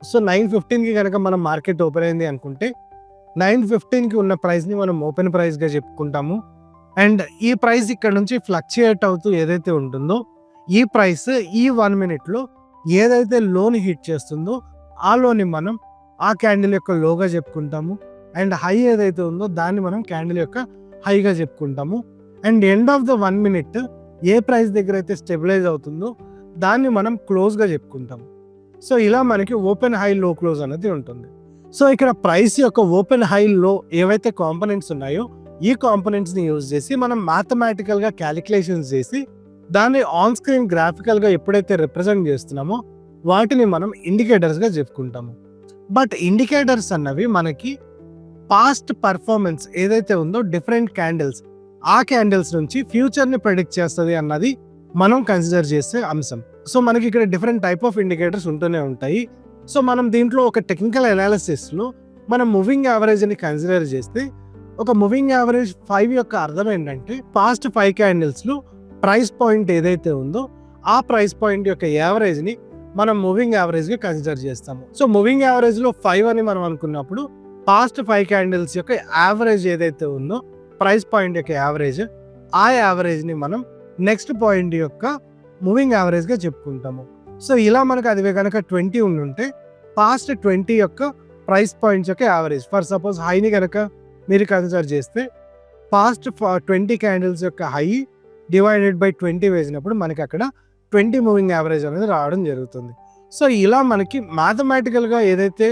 So 9:15కి కనుక మనం market open అయింది అనుకుంటే 9:15కి ఉన్న ప్రైస్ని మనం ఓపెన్ ప్రైస్గా చెప్పుకుంటాము. అండ్ ఈ ప్రైస్ ఇక్కడ నుంచి ఫ్లక్చుయేట్ అవుతూ ఏదైతే ఉంటుందో ఈ ప్రైస్ ఈ 1 మినిట్లో ఏదైతే లోని హిట్ చేస్తుందో ఆ లోని మనం ఆ క్యాండిల్ యొక్క లోగా చెప్పుకుంటాము. అండ్ హై ఏదైతే ఉందో దాన్ని మనం క్యాండిల్ యొక్క హైగా చెప్పుకుంటాము. And end of the 1 minute A price దగ్గర అయితే స్టెబిలైజ్ అవుతుందో దాన్ని మనం క్లోజ్గా చెప్పుకుంటాము. సో ఇలా మనకి ఓపెన్ హై లో క్లోజ్ అనేది ఉంటుంది. సో ఇక్కడ ప్రైస్ యొక్క ఓపెన్ హై లో ఏవైతే కాంపోనెంట్స్ ఉన్నాయో ఈ కాంపోనెంట్స్ని యూజ్ చేసి మనం మ్యాథమెటికల్గా క్యాలిక్యులేషన్స్ చేసి దాన్ని ఆన్ స్క్రీన్ గ్రాఫికల్గా ఎప్పుడైతే రిప్రజెంట్ చేస్తున్నామో వాటిని మనం ఇండికేటర్స్గా చెప్పుకుంటాము. బట్ ఇండికేటర్స్ అన్నవి మనకి పాస్ట్ పర్ఫార్మెన్స్ ఏదైతే ఉందో డిఫరెంట్ క్యాండిల్స్ ఆ క్యాండిల్స్ నుంచి ఫ్యూచర్ని ప్రెడిక్ట్ చేస్తుంది అన్నది మనం కన్సిడర్ చేసే అంశం. సో మనకి ఇక్కడ డిఫరెంట్ టైప్ ఆఫ్ ఇండికేటర్స్ ఉంటూనే ఉంటాయి. సో మనం దీంట్లో ఒక టెక్నికల్ అనాలిసిస్లో మనం మూవింగ్ యావరేజ్ని కన్సిడర్ చేస్తే ఒక మూవింగ్ యావరేజ్ 5 యొక్క అర్థం ఏంటంటే పాస్ట్ 5 క్యాండిల్స్లో ప్రైస్ పాయింట్ ఏదైతే ఉందో ఆ ప్రైస్ పాయింట్ యొక్క యావరేజ్ని మనం మూవింగ్ యావరేజ్గా కన్సిడర్ చేస్తాము. సో మూవింగ్ యావరేజ్లో 5 అని మనం అనుకున్నప్పుడు పాస్ట్ 5 క్యాండిల్స్ యొక్క యావరేజ్ ఏదైతే ఉందో ప్రైస్ పాయింట్ యొక్క యావరేజ్ ఆ యావరేజ్ని మనం నెక్స్ట్ పాయింట్ యొక్క మూవింగ్ యావరేజ్గా చెప్పుకుంటాము. సో ఇలా మనకు అది కనుక 20 ఉండుంటే పాస్ట్ 20 యొక్క ప్రైస్ పాయింట్స్ యొక్క యావరేజ్ ఫర్ సపోజ్ హైని కనుక మీరు కన్సిడర్ చేస్తే పాస్ట్ 20 క్యాండిల్స్ యొక్క హై డివైడెడ్ బై 20 వేసినప్పుడు మనకి అక్కడ 20 మూవింగ్ యావరేజ్ అనేది రావడం జరుగుతుంది. సో ఇలా మనకి మ్యాథమెటికల్గా ఏదైతే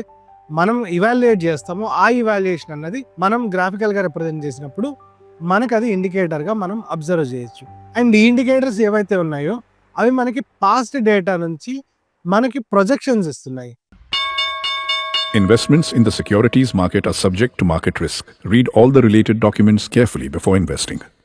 మనం ఇవాల్యుయేట్ చేస్తామో ఆ ఇవాల్యుయేషన్ అన్నది మనం గ్రాఫికల్గా రిప్రజెంట్ చేసినప్పుడు మనకు అది ఇండికేటర్గా మనం అబ్జర్వ్ చేయొచ్చు. అండ్ ఈ ఇండికేటర్స్ ఏవైతే ఉన్నాయో అవి మనకి పాస్ట్ డేటా నుంచి మనకి ప్రొజెక్షన్స్ ఇస్తున్నాయి. Investments in the securities market are subject to market risk. Read all the related documents carefully before investing.